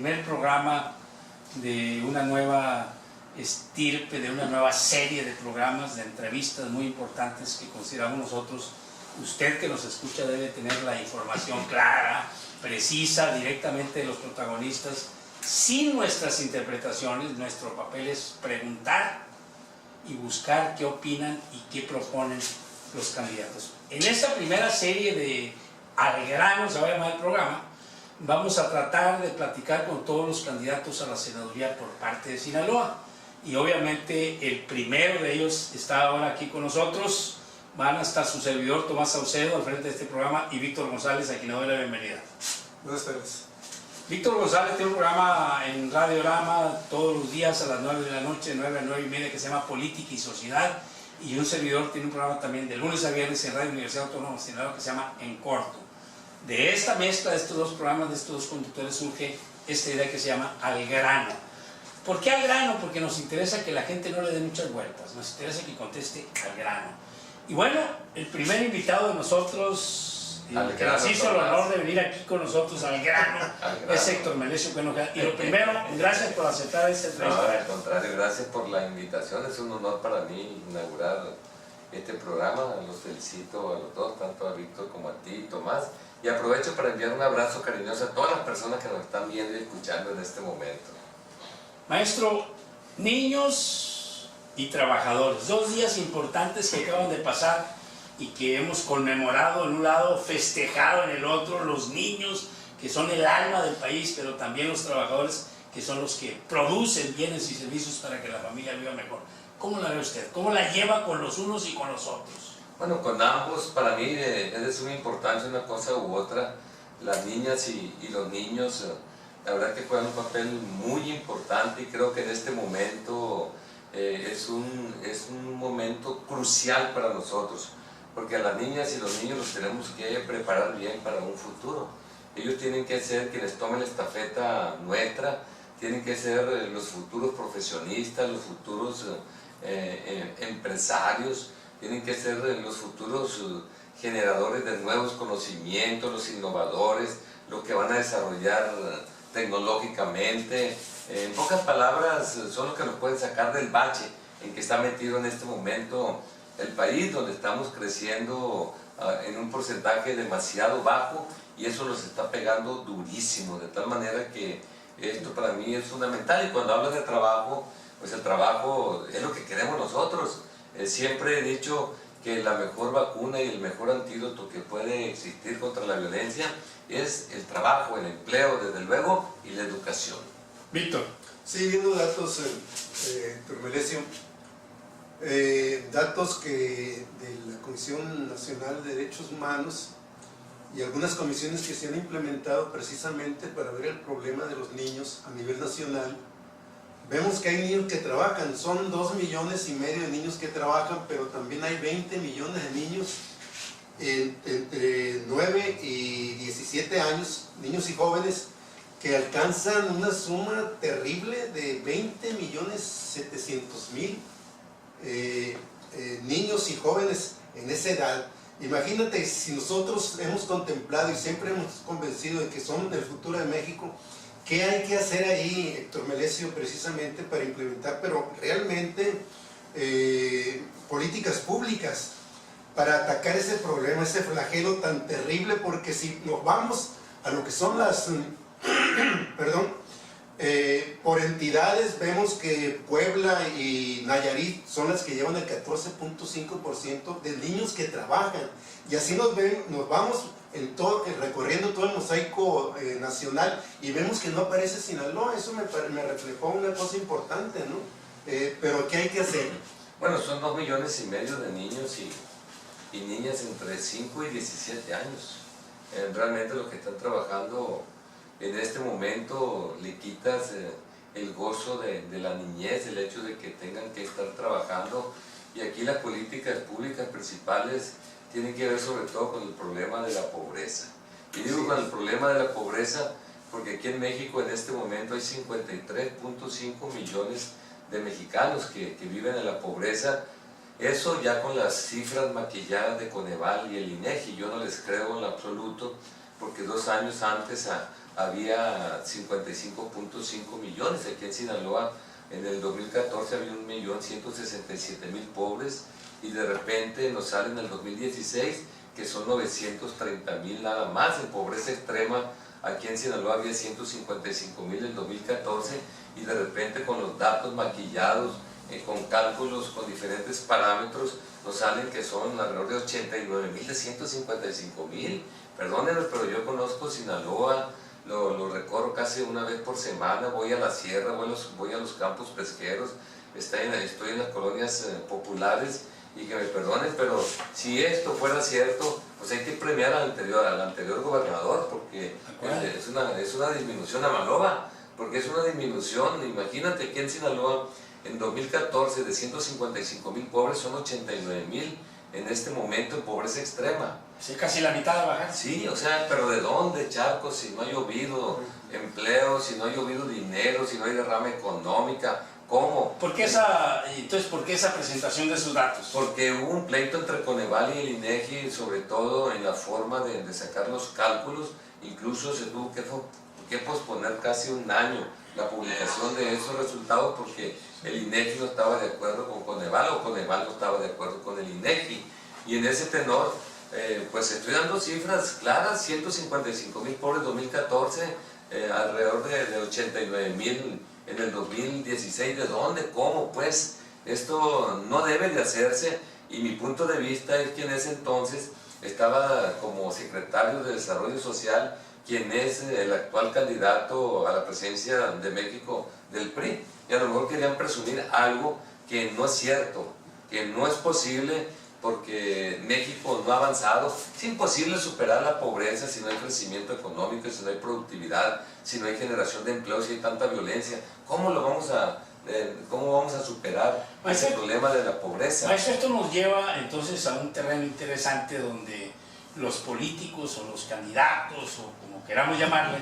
primer programa de una nueva estirpe, de una nueva serie de programas, de entrevistas muy importantes que consideramos nosotros. Usted que nos escucha debe tener la información clara, precisa, directamente de los protagonistas, sin nuestras interpretaciones. Nuestro papel es preguntar y buscar qué opinan y qué proponen los candidatos. En esta primera serie de Al Grano, se va a llamar el programa, vamos a tratar de platicar con todos los candidatos a la senaduría por parte de Sinaloa. Y obviamente el primero de ellos está ahora aquí con nosotros. Van a estar su servidor Tomás Saucedo al frente de este programa y Víctor González, a quien le doy la bienvenida. Buenas tardes. Víctor González tiene un programa en Radiorama todos los días a las 9 de la noche, de 9 a 9 y media, que se llama Política y Sociedad. Y un servidor tiene un programa también de lunes a viernes en Radio Universidad Autónoma de Sinaloa que se llama En Corto. De esta mezcla de estos dos programas, de estos dos conductores, surge esta idea que se llama Al Grano. ¿Por qué al grano? Porque nos interesa que la gente no le dé muchas vueltas, nos interesa que conteste al grano. Y bueno, el primer invitado de nosotros, que nos hizo el honor de venir aquí con nosotros al grano, es Héctor Melesio Bueno. Y lo primero, gracias por aceptar esta entrevista. No, al contrario, gracias por la invitación. Es un honor para mí inaugurar este programa. Los felicito a los dos, tanto a Víctor como a ti, Tomás. Y aprovecho para enviar un abrazo cariñoso a todas las personas que nos están viendo y escuchando en este momento. Maestro, niños y trabajadores, 2 días importantes que acaban de pasar y que hemos conmemorado en un lado, festejado en el otro. Los niños, que son el alma del país, pero también los trabajadores, que son los que producen bienes y servicios para que la familia viva mejor. ¿Cómo la ve usted? ¿Cómo la lleva con los unos y con los otros? Bueno, con ambos, para mí es de suma importancia una cosa u otra. Las niñas y los niños, la verdad que juegan un papel muy importante, y creo que en este momento es un momento crucial para nosotros, porque a las niñas y los niños los tenemos que preparar bien para un futuro. Ellos tienen que ser quienes tomen la estafeta nuestra, tienen que ser los futuros profesionistas, los futuros empresarios, tienen que ser los futuros generadores de nuevos conocimientos, los innovadores, los que van a desarrollar tecnológicamente. En pocas palabras, son los que nos pueden sacar del bache en que está metido en este momento el país, donde estamos creciendo en un porcentaje demasiado bajo, y eso nos está pegando durísimo, de tal manera que esto para mí es fundamental. Y cuando hablas de trabajo, pues el trabajo es lo que queremos nosotros. Siempre he dicho que la mejor vacuna y el mejor antídoto que puede existir contra la violencia es el trabajo, el empleo, desde luego, y la educación. Víctor. Sí, viendo datos, Héctor Melesio, datos que de la Comisión Nacional de Derechos Humanos y algunas comisiones que se han implementado precisamente para ver el problema de los niños a nivel nacional. Vemos que hay niños que trabajan, son 2,5 millones de niños que trabajan, pero también hay 20 millones de niños entre 9 y 17 años, niños y jóvenes, que alcanzan una suma terrible de 20.700.000 niños y jóvenes en esa edad. Imagínate, si nosotros hemos contemplado y siempre hemos convencido de que son el futuro de México, ¿qué hay que hacer ahí, Héctor Melesio, precisamente para implementar, pero realmente, políticas públicas para atacar ese problema, ese flagelo tan terrible? Porque si nos vamos a lo que son las, por entidades, vemos que Puebla y Nayarit son las que llevan el 14.5% de niños que trabajan, y así nos vamos recorriendo todo el mosaico nacional, y vemos que no aparece Sinaloa. Eso me reflejó una cosa importante, ¿no? Pero ¿qué hay que hacer? Bueno, son 2,5 millones de niños y niñas entre 5 y 17 años. Realmente los que están trabajando en este momento le quitas el gozo de la niñez, el hecho de que tengan que estar trabajando. Y aquí las políticas públicas principales tienen que ver sobre todo con el problema de la pobreza. Y digo con el problema de la pobreza porque aquí en México en este momento hay 53.5 millones de mexicanos que viven en la pobreza. Eso ya con las cifras maquilladas de Coneval y el INEGI, yo no les creo en lo absoluto, porque 2 años antes había 55.5 millones. Aquí en Sinaloa en el 2014 había 1.167.000 pobres, y de repente nos sale en el 2016 que son 930.000 nada más. En pobreza extrema aquí en Sinaloa había 155.000 en el 2014, y de repente con los datos maquillados, con cálculos, con diferentes parámetros, nos salen que son alrededor de 89.000 de 155.000. Perdónenme, pero yo conozco Sinaloa, lo recorro casi una vez por semana, voy a la sierra, voy a los campos pesqueros, estoy en las colonias populares, y que me perdonen, pero si esto fuera cierto, pues hay que premiar al anterior gobernador, porque es una disminución a Maloba, porque es una disminución. Imagínate que en Sinaloa en 2014 de 155.000 pobres son 89.000 en este momento en pobreza extrema. Sí, casi la mitad de bajar. Sí, o sea, pero ¿de dónde, Charcos? Si no ha llovido empleo, si no ha llovido dinero, si no hay derrama económica, ¿cómo? ¿Por qué esa presentación de esos datos? Porque hubo un pleito entre Coneval y el INEGI, sobre todo en la forma de sacar los cálculos. Incluso se tuvo que posponer casi un año la publicación de esos resultados, porque el INEGI no estaba de acuerdo con Coneval, o Coneval no estaba de acuerdo con el INEGI. Y en ese tenor, pues estoy dando cifras claras: 155.000 pobres en 2014, alrededor de 89.000 en el 2016. ¿De dónde? ¿Cómo? Pues esto no debe de hacerse, y mi punto de vista es que en ese entonces estaba como secretario de Desarrollo Social quien es el actual candidato a la presidencia de México del PRI, y a lo mejor querían presumir algo que no es cierto, que no es posible, porque México no ha avanzado. Es imposible superar la pobreza si no hay crecimiento económico, si no hay productividad, si no hay generación de empleo, si hay tanta violencia. ¿Cómo vamos a superar ese problema de la pobreza? Maestro, esto nos lleva entonces a un terreno interesante donde los políticos o los candidatos, o como queramos llamarle,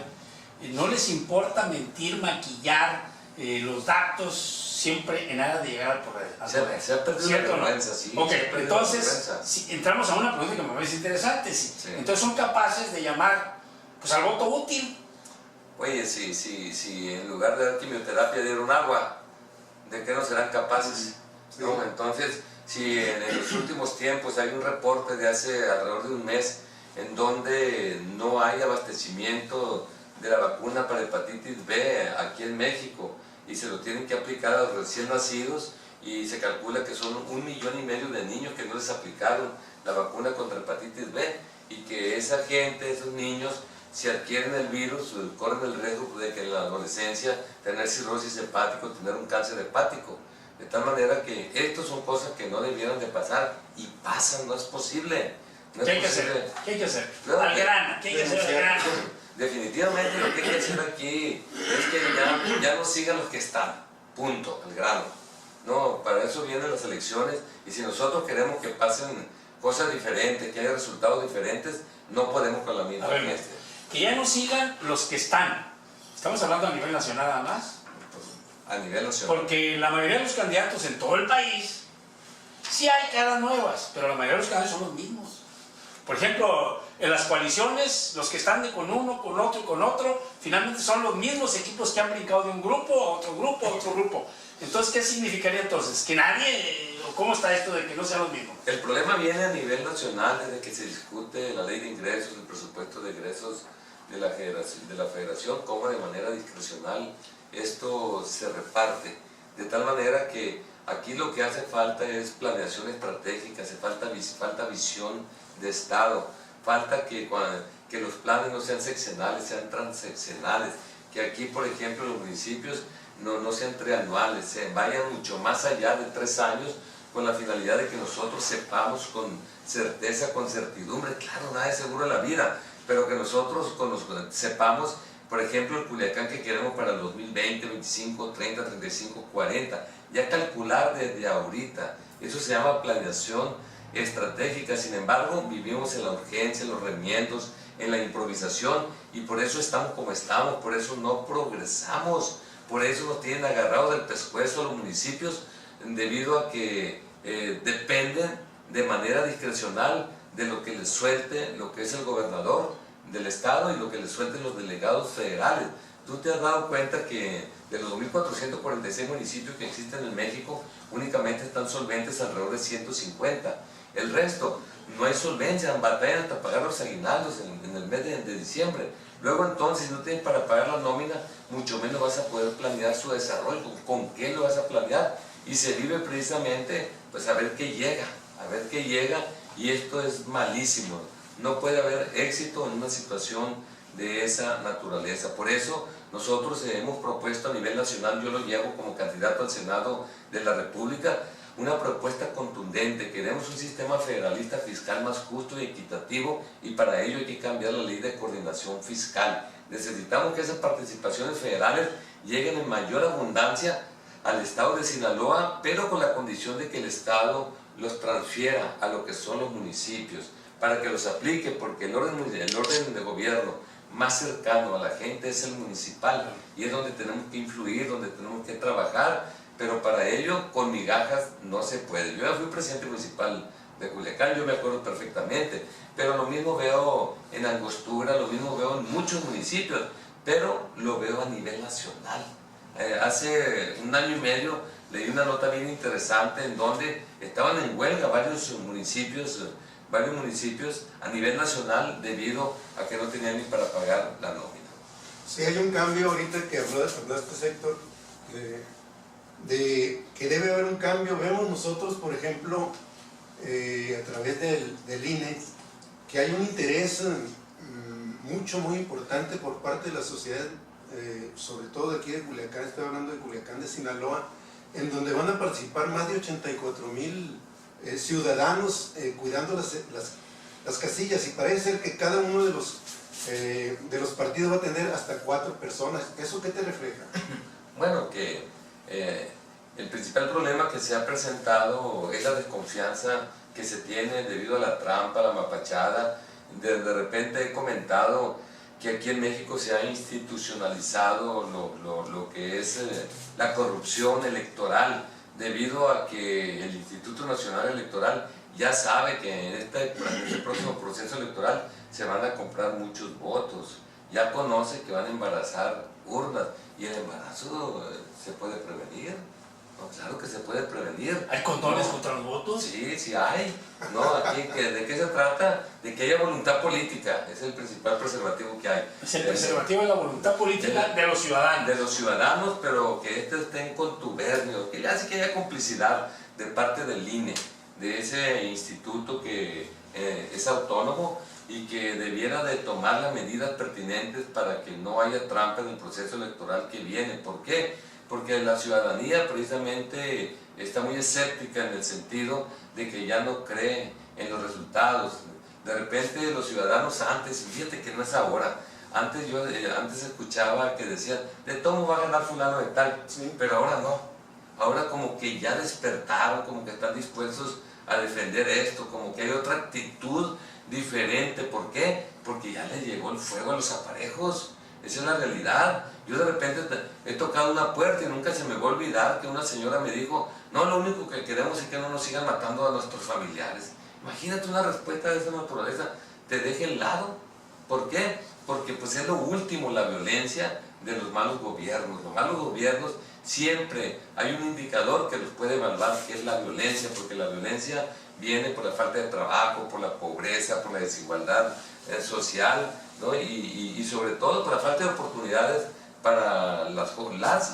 no les importa mentir, maquillar los datos, siempre en aras de llegar al poder. Se ha perdido la vergüenza, sí. Ok, entonces si entramos a una pregunta que me parece interesante. Sí. Entonces son capaces de llamar pues al voto útil. Oye, si en lugar de dar quimioterapia dieron agua, ¿de qué no serán capaces? Sí. ¿No? Entonces, si en los últimos tiempos hay un reporte de hace alrededor de un mes en donde no hay abastecimiento de la vacuna para hepatitis B aquí en México, y se lo tienen que aplicar a los recién nacidos, y se calcula que son 1,5 millones de niños que no les aplicaron la vacuna contra hepatitis B, y que esa gente, esos niños, si adquieren el virus, corren el riesgo de que en la adolescencia tener cirrosis hepática, tener un cáncer hepático. De tal manera que estas son cosas que no debieran de pasar, y pasan. No es posible. ¿Qué hay que hacer? ¿Qué hay que hacer? Al grano, ¿qué hay que hacer al grano? Definitivamente lo que hay que hacer aquí es que ya no sigan los que están. Punto, al grano. No, para eso vienen las elecciones, y si nosotros queremos que pasen cosas diferentes, que haya resultados diferentes, no podemos con la misma gente. Que ya no sigan los que están. ¿Estamos hablando a nivel nacional nada más? A nivel nacional. Porque la mayoría de los candidatos en todo el país, sí hay caras nuevas, pero la mayoría de los candidatos son los mismos. Por ejemplo, en las coaliciones, los que están con uno, con otro y con otro, finalmente son los mismos equipos que han brincado de un grupo a otro grupo a otro grupo. Entonces, ¿qué significaría entonces? ¿Que nadie, o cómo está esto de que no sean los mismos? El problema viene a nivel nacional, desde que se discute la ley de ingresos, el presupuesto de ingresos de la federación, cómo de manera discrecional esto se reparte, de tal manera que aquí lo que hace falta es planeación estratégica, falta visión de Estado, falta que los planes no sean seccionales, sean transeccionales, que aquí, por ejemplo, los municipios no sean trianuales, vayan mucho más allá de 3 años, con la finalidad de que nosotros sepamos con certeza, con certidumbre. Claro, nada es seguro en la vida, pero que nosotros sepamos, por ejemplo, el Culiacán que queremos para el 2020, 25, 30, 35, 40, ya calcular desde ahorita. Eso se llama planeación estratégica. Sin embargo, vivimos en la urgencia, en los remiendos, en la improvisación, y por eso estamos como estamos, por eso no progresamos, por eso nos tienen agarrados del pescuezo a los municipios, debido a que dependen de manera discrecional de lo que les suelte lo que es el gobernador del Estado y lo que le suelten los delegados federales. ¿Tú te has dado cuenta que de los 2.446 municipios que existen en México, únicamente están solventes alrededor de 150? El resto no hay solvencia, batallan hasta pagar los aguinaldos en el mes de diciembre. Luego entonces, si no tienes para pagar la nómina, mucho menos vas a poder planear su desarrollo. ¿Con qué lo vas a planear? Y se vive precisamente, pues a ver qué llega, y esto es malísimo. No puede haber éxito en una situación de esa naturaleza. Por eso nosotros hemos propuesto a nivel nacional, yo lo llevo como candidato al Senado de la República, una propuesta contundente. Queremos un sistema federalista fiscal más justo y equitativo, y para ello hay que cambiar la ley de coordinación fiscal. Necesitamos que esas participaciones federales lleguen en mayor abundancia al Estado de Sinaloa, pero con la condición de que el Estado los transfiera a lo que son los municipios, para que los aplique, porque el orden de gobierno más cercano a la gente es el municipal, y es donde tenemos que influir, donde tenemos que trabajar, pero para ello con migajas no se puede. Yo ya fui presidente municipal de Culiacán, yo me acuerdo perfectamente, pero lo mismo veo en Angostura, lo mismo veo en muchos municipios, pero lo veo a nivel nacional. Hace un año y medio leí una nota bien interesante en donde estaban en huelga varios municipios a nivel nacional debido a que no tenían ni para pagar la nómina. Sí, hay un cambio ahorita que hablaste, Héctor, de que debe haber un cambio. Vemos nosotros, por ejemplo, a través del INE, que hay un interés muy importante por parte de la sociedad, sobre todo de aquí de Culiacán, estoy hablando de Culiacán de Sinaloa, en donde van a participar más de 84,000 ciudadanos cuidando las casillas, y parece ser que cada uno de los partidos va a tener hasta 4 personas. ¿Eso qué te refleja? Bueno, que el principal problema que se ha presentado es la desconfianza que se tiene debido a la trampa, la mapachada. De repente he comentado que aquí en México se ha institucionalizado lo que es la corrupción electoral, debido a que el Instituto Nacional Electoral ya sabe que en este próximo proceso electoral se van a comprar muchos votos, ya conoce que van a embarazar urnas, y el embarazo se puede prevenir. No, claro que se puede prevenir. ¿Hay condones contra los votos? Sí, sí hay. No, aquí, ¿de qué se trata? De que haya voluntad política. Es el principal preservativo que hay. Es el preservativo de la voluntad política de los ciudadanos. De los ciudadanos, pero que esté en contubernio, que hace que haya complicidad de parte del INE, de ese instituto que es autónomo y que debiera de tomar las medidas pertinentes para que no haya trampa en el proceso electoral que viene. ¿Por qué? Porque la ciudadanía precisamente está muy escéptica en el sentido de que ya no cree en los resultados. De repente los ciudadanos antes, fíjate que no es ahora, antes escuchaba que decían, de todo va a ganar fulano de tal, sí, pero ahora no. Ahora como que ya despertaron, como que están dispuestos a defender esto, como que hay otra actitud diferente. ¿Por qué? Porque ya les llegó el fuego a los aparejos. Esa es la realidad. Yo de repente he tocado una puerta y nunca se me va a olvidar que una señora me dijo, no, lo único que queremos es que no nos sigan matando a nuestros familiares. Imagínate una respuesta de esa naturaleza, te deja helado. ¿Por qué? Porque pues es lo último, la violencia de los malos gobiernos. Los malos gobiernos siempre hay un indicador que los puede evaluar, que es la violencia, porque la violencia viene por la falta de trabajo, por la pobreza, por la desigualdad social, ¿no? Y sobre todo por la falta de oportunidades para las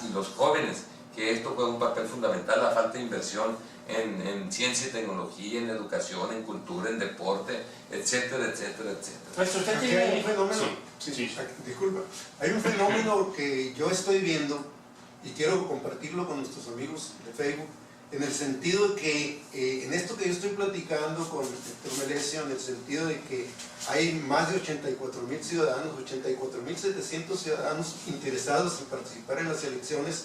y los jóvenes, que esto juega un papel fundamental, la falta de inversión en ciencia y tecnología, en educación, en cultura, en deporte, etcétera, etcétera, etcétera. Pues usted Aquí tiene hay un fenómeno, sí. Disculpa, hay un fenómeno que yo estoy viendo y quiero compartirlo con nuestros amigos de Facebook, en el sentido de que en esto que yo estoy platicando con Héctor Melesio, en el sentido de que hay más de 84,000 ciudadanos, 84,700 ciudadanos interesados en participar en las elecciones,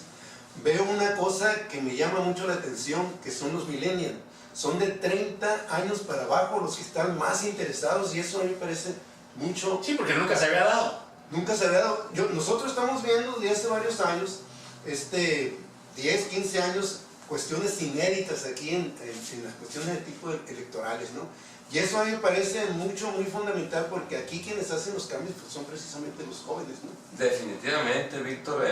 veo una cosa que me llama mucho la atención, que son los millennials. Son de 30 años para abajo los que están más interesados, y eso a mí me parece mucho. Sí, porque nunca se había dado. Nunca se había dado. Nosotros estamos viendo desde hace varios años, 10, 15 años, cuestiones inéditas aquí en las cuestiones de tipo electorales, ¿no? Y eso a mí me parece muy fundamental, porque aquí quienes hacen los cambios pues, son precisamente los jóvenes, ¿no? Definitivamente, Víctor.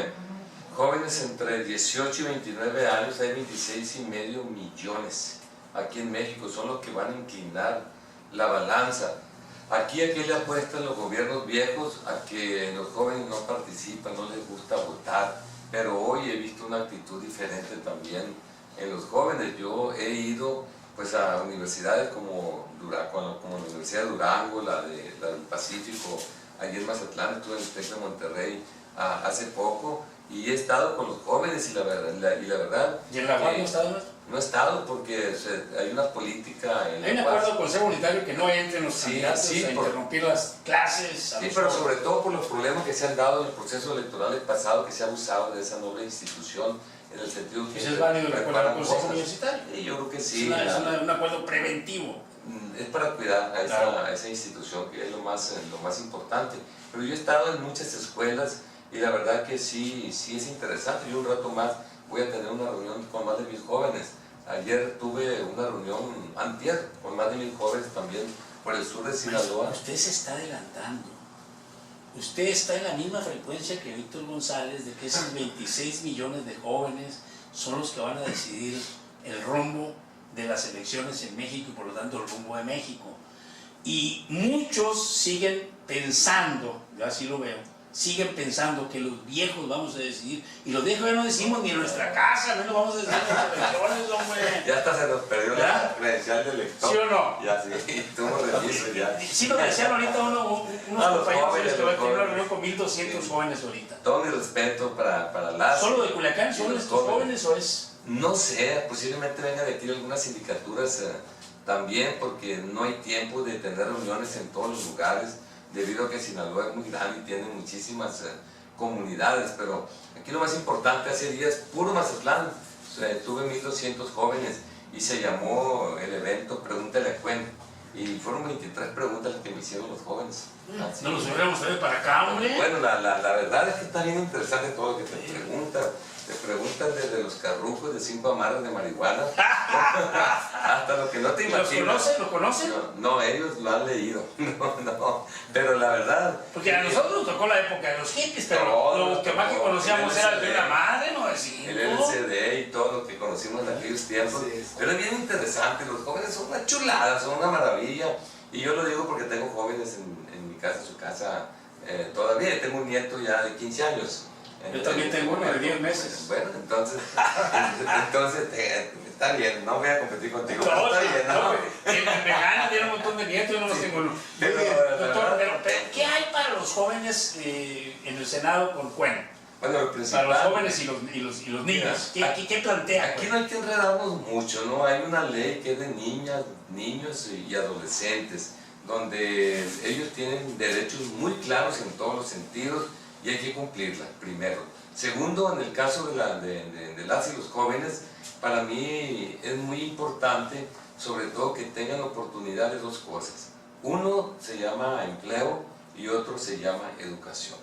Jóvenes entre 18 y 29 años, hay 26,5 millones aquí en México, son los que van a inclinar la balanza. Aquí a qué le apuestan los gobiernos viejos, a que los jóvenes no participan, no les gusta votar, pero hoy he visto una actitud diferente también en los jóvenes. Yo he ido pues a universidades como la Universidad de Durango, la del Pacífico, allí en Mazatlán, estuve en el TEC de Monterrey hace poco, y he estado con los jóvenes y la verdad... ¿Y en la UAM no he estado? No he estado porque hay una política... Hay un acuerdo del Consejo Unitario que no entren los candidatos a interrumpir las clases. Sí, pero sobre todo por los problemas que se han dado en el proceso electoral pasado, que se ha abusado de esa noble institución, en el sentido que... ¿Eso es válido el acuerdo del Consejo Universitario? Sí, yo creo que sí. Es un acuerdo preventivo. Es para cuidar a esa institución, que es lo más importante. Pero yo he estado en muchas escuelas y la verdad que sí es interesante. Yo un rato más voy a tener una reunión con más de 1,000 jóvenes. Ayer tuve una reunión antier con más de 1,000 jóvenes también por el sur de Sinaloa. Usted se está adelantando. Usted está en la misma frecuencia que Víctor González, de que esos 26 millones de jóvenes son los que van a decidir el rumbo de las elecciones en México y por lo tanto el rumbo de México. Y muchos siguen pensando, yo así lo veo, siguen pensando que los viejos vamos a decidir, y los viejos ya no decimos ni en nuestra casa, no nos vamos a decidir en las elecciones, hombre. Ya hasta se nos perdió la credencial de elector. ¿Sí o no? Ya sí, tuvo reviso ya. Sí lo decían ahorita unos compañeros que va a tener una reunión con 1,200 jóvenes ahorita. Todo mi respeto para las... ¿Solo de Culiacán son estos jóvenes o es...? No sé, posiblemente venga de aquí algunas sindicaturas también, porque no hay tiempo de tener reuniones en todos los lugares, debido a que Sinaloa es muy grande y tiene muchísimas comunidades, pero aquí lo más importante, hace días, puro Mazatlán, tuve 1,200 jóvenes y se llamó el evento Pregúntale a Cuen, y fueron 23 preguntas las que me hicieron los jóvenes. No los hubiéramos traído para acá, hombre. Bueno, la verdad es que está bien interesante todo lo que te preguntan. Te preguntan desde los carrujos de 5 amarras de marihuana hasta lo que no te imaginas. ¿Lo conocen? No, ellos lo han leído. No, pero la verdad... Porque a nosotros nos tocó la época de los hippies, pero los que más que conocíamos era de una madre, ¿no? El LCD y todo lo que conocimos en aquellos tiempos. Pero es bien interesante, los jóvenes son una chulada, son una maravilla. Y yo lo digo porque tengo jóvenes en mi casa, en su casa, todavía. Tengo un nieto ya de 15 años. Yo también tengo uno de 10 meses. Bueno, entonces está bien, no voy a competir contigo. No, está bien, me ganan, tiene un montón de nietos, yo no los tengo. Doctor, pero ¿qué hay para los jóvenes en el Senado con Cuen? Bueno, el principal... Para los jóvenes y los niños. ¿Qué plantea? Aquí no hay que enredarnos mucho, ¿no? Hay una ley que es de niñas, niños y adolescentes, donde ellos tienen derechos muy claros en todos los sentidos, y hay que cumplirla, primero. Segundo, en el caso de las y los jóvenes, para mí es muy importante, sobre todo, que tengan oportunidad de dos cosas. Uno se llama empleo y otro se llama educación,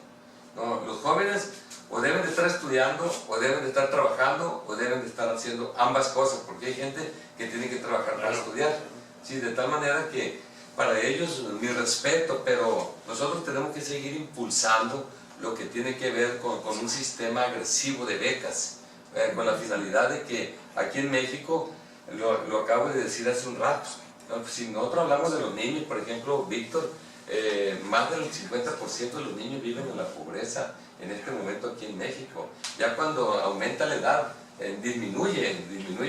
¿no? Los jóvenes o deben de estar estudiando, o deben de estar trabajando, o deben de estar haciendo ambas cosas, porque hay gente que tiene que trabajar para estudiar. Sí, de tal manera que para ellos mi respeto, pero nosotros tenemos que seguir impulsando lo que tiene que ver con un sistema agresivo de becas, con la finalidad de que aquí en México, lo acabo de decir hace un rato, ¿no? Si nosotros hablamos de los niños, por ejemplo, Víctor, más del 50% de los niños viven en la pobreza en este momento aquí en México. Ya cuando aumenta la edad, disminuye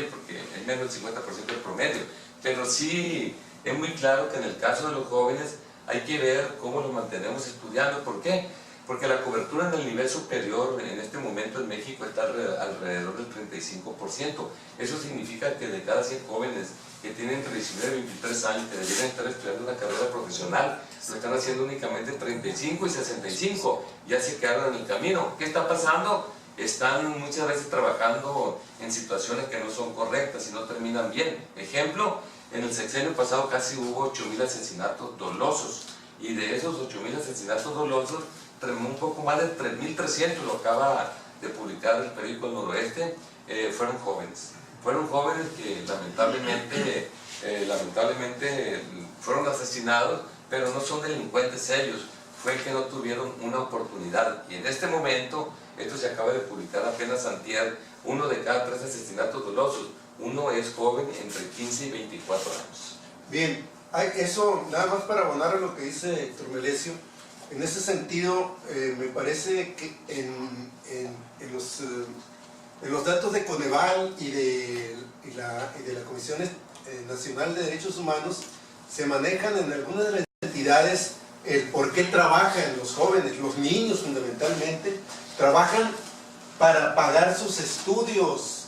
porque es menos del 50% del promedio, pero sí es muy claro que en el caso de los jóvenes hay que ver cómo los mantenemos estudiando. ¿Por qué? Porque la cobertura en el nivel superior en este momento en México está alrededor del 35%. Eso significa que de cada 100 jóvenes que tienen entre 19 y 23 años que deberían estar estudiando una carrera profesional, lo están haciendo únicamente 35 y 65, ya se quedaron en el camino. ¿Qué está pasando? Están muchas veces trabajando en situaciones que no son correctas y no terminan bien. Ejemplo, en el sexenio pasado casi hubo 8,000 asesinatos dolosos, y de esos 8,000 asesinatos dolosos, un poco más de 3,300, lo acaba de publicar el periódico El Noroeste, fueron jóvenes. Fueron jóvenes que lamentablemente lamentablemente fueron asesinados, pero no son delincuentes ellos, fue que no tuvieron una oportunidad. Y en este momento, esto se acaba de publicar apenas antier, 1 de cada 3 asesinatos dolosos, uno es joven entre 15 y 24 años. Bien, eso nada más para abonar a lo que dice Héctor Melesio. En ese sentido, me parece que en los datos de Coneval y de la Comisión Nacional de Derechos Humanos se manejan en algunas de las entidades el por qué trabajan los jóvenes, los niños fundamentalmente, trabajan para pagar sus estudios,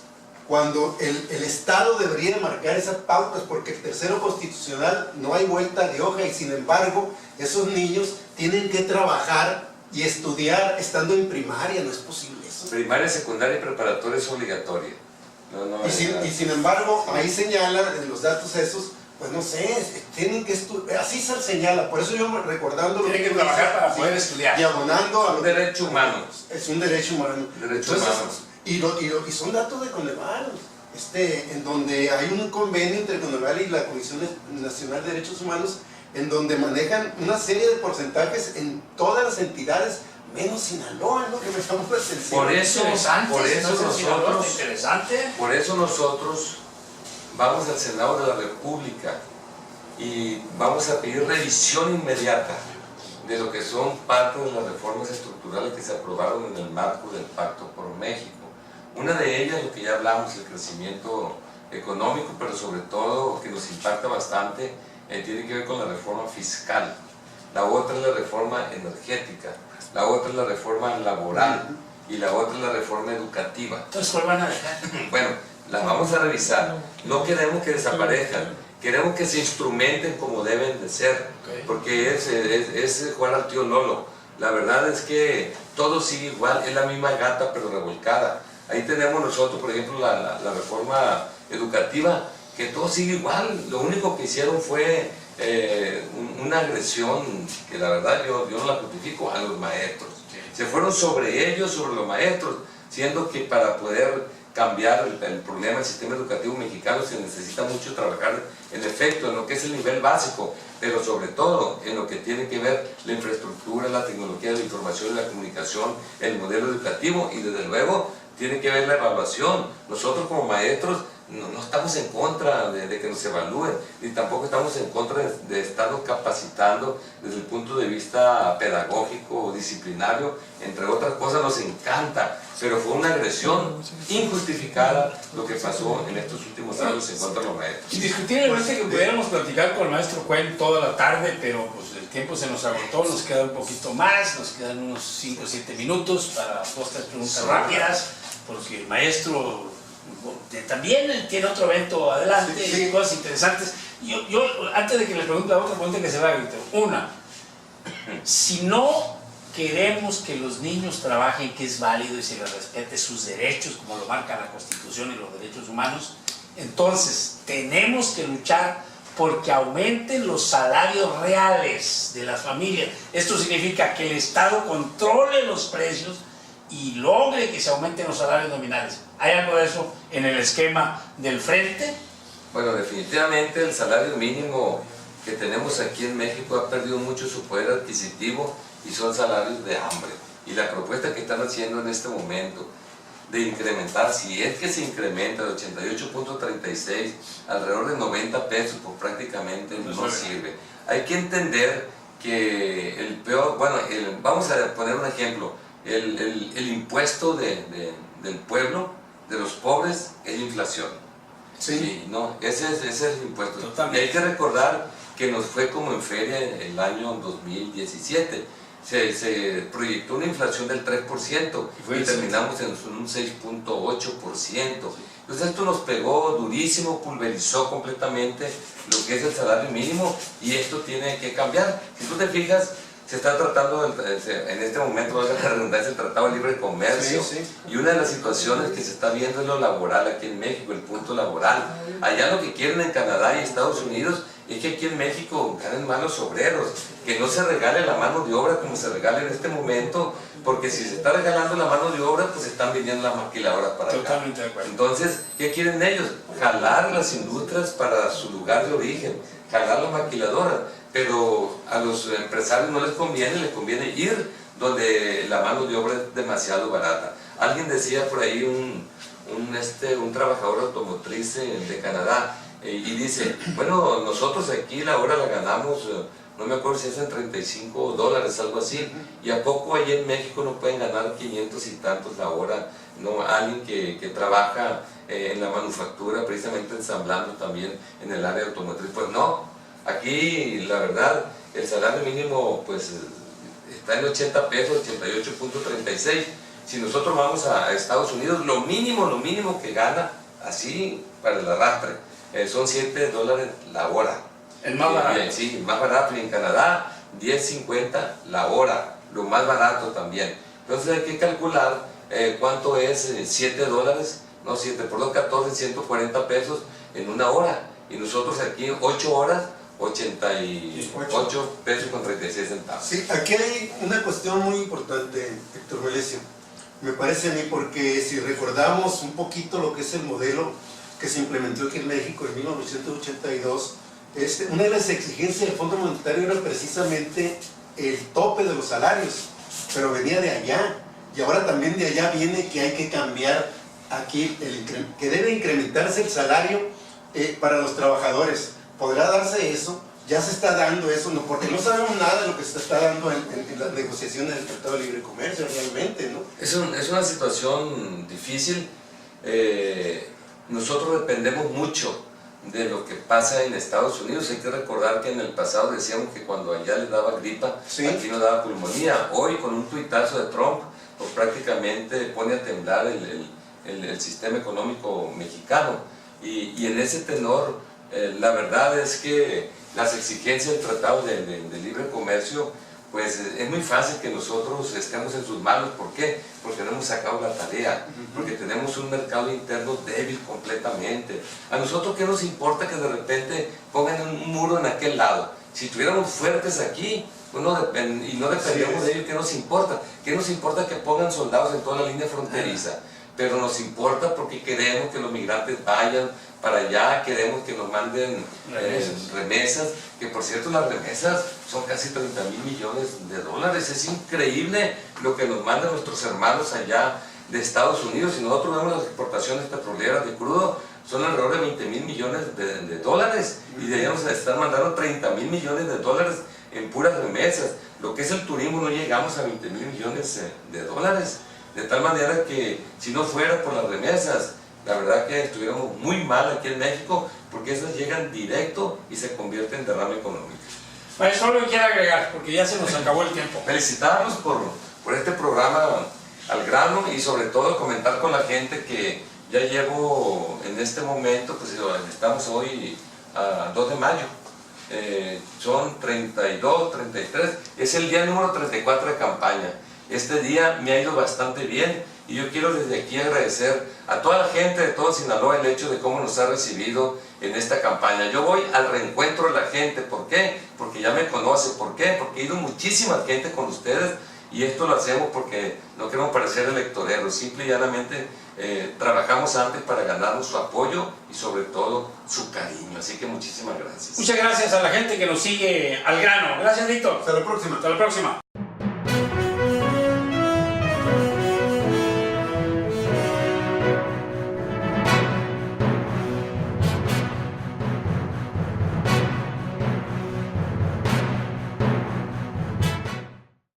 cuando el Estado debería marcar esas pautas, porque el tercero constitucional no hay vuelta de hoja, y sin embargo esos niños tienen que trabajar y estudiar estando en primaria. No es posible eso. Primaria, secundaria y preparatoria es obligatoria. Y sin embargo, ahí señala en los datos esos, pues no sé, tienen que estudiar, así se señala. Por eso yo recordando tienen que trabajar para poder estudiar. Y abonando a un derecho humano. Es un derecho humano. Derecho humano. Y son datos de Coneval, en donde hay un convenio entre Coneval y la Comisión Nacional de Derechos Humanos, en donde manejan una serie de porcentajes en todas las entidades, menos Sinaloa, ¿no? Que me llama la atención. Por eso nosotros vamos al Senado de la República y vamos a pedir revisión inmediata de lo que son parte de las reformas estructurales que se aprobaron en el marco del Pacto por México. Una de ellas, lo que ya hablamos, el crecimiento económico, pero sobre todo que nos impacta bastante, tiene que ver con la reforma fiscal. La otra es la reforma energética, la otra es la reforma laboral y la otra es la reforma educativa. Entonces, ¿cuál van a dejar? Bueno, las vamos a revisar. No queremos que desaparezcan, queremos que se instrumenten como deben de ser, porque es jugar al tío Lolo. La verdad es que todo sigue igual, es la misma gata pero revolcada. Ahí tenemos nosotros, por ejemplo, la reforma educativa, que todo sigue igual. Lo único que hicieron fue una agresión, que la verdad yo no la justifico, a los maestros. Se fueron sobre ellos, sobre los maestros, siendo que para poder cambiar el problema del sistema educativo mexicano se necesita mucho trabajar en efecto en lo que es el nivel básico, pero sobre todo en lo que tiene que ver la infraestructura, la tecnología de la información y la comunicación, el modelo educativo, y desde luego tiene que ver la evaluación. Nosotros como maestros no estamos en contra de que nos evalúen, ni tampoco estamos en contra de estarnos capacitando desde el punto de vista pedagógico, disciplinario, entre otras cosas. Nos encanta, pero fue una agresión injustificada lo que pasó en estos últimos años en contra de los maestros. Indiscutiblemente que pudiéramos platicar con el maestro Cuen toda la tarde, pero pues el tiempo se nos agotó, nos queda un poquito más, nos quedan unos 5 o 7 minutos para 2 o 3 preguntas rápidas, porque el maestro también tiene otro evento adelante, sí. Y cosas interesantes. Yo antes de que le pregunte la otra pregunta que se va a evitar, una, si no queremos que los niños trabajen, que es válido y se les respete sus derechos, como lo marca la Constitución y los derechos humanos, entonces tenemos que luchar porque aumenten los salarios reales de las familias. Esto significa que el Estado controle los precios y logre que se aumenten los salarios nominales. ¿Hay algo de eso en el esquema del frente? Bueno, definitivamente el salario mínimo que tenemos aquí en México ha perdido mucho su poder adquisitivo y son salarios de hambre. Y la propuesta que están haciendo en este momento de incrementar, si es que se incrementa de 88.36 alrededor de 90 pesos, pues prácticamente no sirve. Hay que entender que el peor, bueno, vamos a poner un ejemplo, el impuesto del pueblo, de los pobres, es la inflación. Sí. No, ese es el impuesto. Totalmente. Y hay que recordar que nos fue como en feria el año 2017. Se proyectó una inflación del 3% y terminamos en un 6.8%. Entonces esto nos pegó durísimo, pulverizó completamente lo que es el salario mínimo, y esto tiene que cambiar. Si tú te fijas, se está tratando, en este momento, valga la redundancia, el Tratado de Libre Comercio, y una de las situaciones que se está viendo es lo laboral aquí en México, el punto laboral. Allá lo que quieren en Canadá y Estados Unidos es que aquí en México ganen más los obreros, que no se regale la mano de obra como se regala en este momento, porque si se está regalando la mano de obra, pues están viniendo las maquiladoras para acá. Totalmente de acuerdo. Entonces, ¿qué quieren ellos? Jalar las industrias para su lugar de origen, jalar las maquiladoras, pero a los empresarios no les conviene ir donde la mano de obra es demasiado barata. Alguien decía por ahí, un trabajador automotriz de Canadá, y dice, bueno, nosotros aquí la hora la ganamos, no me acuerdo si es en $35, algo así, y a poco allí en México no pueden ganar 500 y tantos la hora, ¿no? Alguien que trabaja en la manufactura, precisamente ensamblando también en el área automotriz, pues no, aquí la verdad el salario mínimo pues está en 80 pesos, 88.36. Si nosotros vamos a Estados Unidos, lo mínimo que gana, así para el arrastre, son $7 la hora. El más barato. Sí, el más barato. Y en Canadá, $10.50 la hora, lo más barato también. Entonces hay que calcular cuánto es $7, no 7 por 2, 14, 140 pesos en una hora. Y nosotros aquí 8 horas, 88 pesos con 36 centavos. Sí, aquí hay una cuestión muy importante, Héctor Melesio. Me parece a mí, porque si recordamos un poquito lo que es el modelo que se implementó aquí en México en 1982, una de las exigencias del Fondo Monetario era precisamente el tope de los salarios, pero venía de allá, y ahora también de allá viene que hay que cambiar aquí, que debe incrementarse el salario para los trabajadores. ¿Podrá darse eso? Ya se está dando eso, ¿no? Porque no sabemos nada de lo que se está dando en las negociaciones del Tratado de Libre Comercio realmente, ¿no? Es una situación difícil. Nosotros dependemos mucho de lo que pasa en Estados Unidos. Hay que recordar que en el pasado decíamos que cuando allá les daba gripa, sí, aquí nos daba pulmonía. Hoy con un tuitazo de Trump, pues prácticamente pone a temblar el sistema económico mexicano. Y en ese tenor, la verdad es que las exigencias del Tratado de Libre Comercio, pues es muy fácil que nosotros estemos en sus manos. ¿Por qué? Porque no hemos sacado la tarea, porque tenemos un mercado interno débil completamente. A nosotros, ¿qué nos importa que de repente pongan un muro en aquel lado? Si estuviéramos fuertes aquí y no dependemos de ellos, ¿qué nos importa? ¿Qué nos importa que pongan soldados en toda la línea fronteriza? Pero nos importa porque queremos que los migrantes vayan para allá, queremos que nos manden remesas, que por cierto las remesas son casi 30,000 millones de dólares. Es increíble lo que nos mandan nuestros hermanos allá de Estados Unidos. Si nosotros vemos las exportaciones petroleras de crudo, son alrededor de 20,000 millones de dólares, y de allá nos están mandando 30,000 millones de dólares en puras remesas. Lo que es el turismo, no llegamos a 20,000 millones de dólares, de tal manera que si no fuera por las remesas, la verdad que estuviéramos muy mal aquí en México, porque esas llegan directo y se convierten en derrame económico. Maestro, lo que quiera agregar, porque ya se nos acabó el tiempo. Felicitarlos por este programa al grano, y sobre todo comentar con la gente que ya llevo en este momento, pues estamos hoy a 2 de mayo, son 32, 33, es el día número 34 de campaña. Este día me ha ido bastante bien, y yo quiero desde aquí agradecer a toda la gente de todo Sinaloa el hecho de cómo nos ha recibido en esta campaña. Yo voy al reencuentro de la gente. ¿Por qué? Porque ya me conoce. ¿Por qué? Porque he ido muchísima gente con ustedes, y esto lo hacemos porque no queremos parecer electoreros, simple y llanamente trabajamos antes para ganarnos su apoyo y sobre todo su cariño. Así que muchísimas gracias. Muchas gracias a la gente que nos sigue al grano. Gracias, Víctor. Hasta la próxima. Hasta la próxima.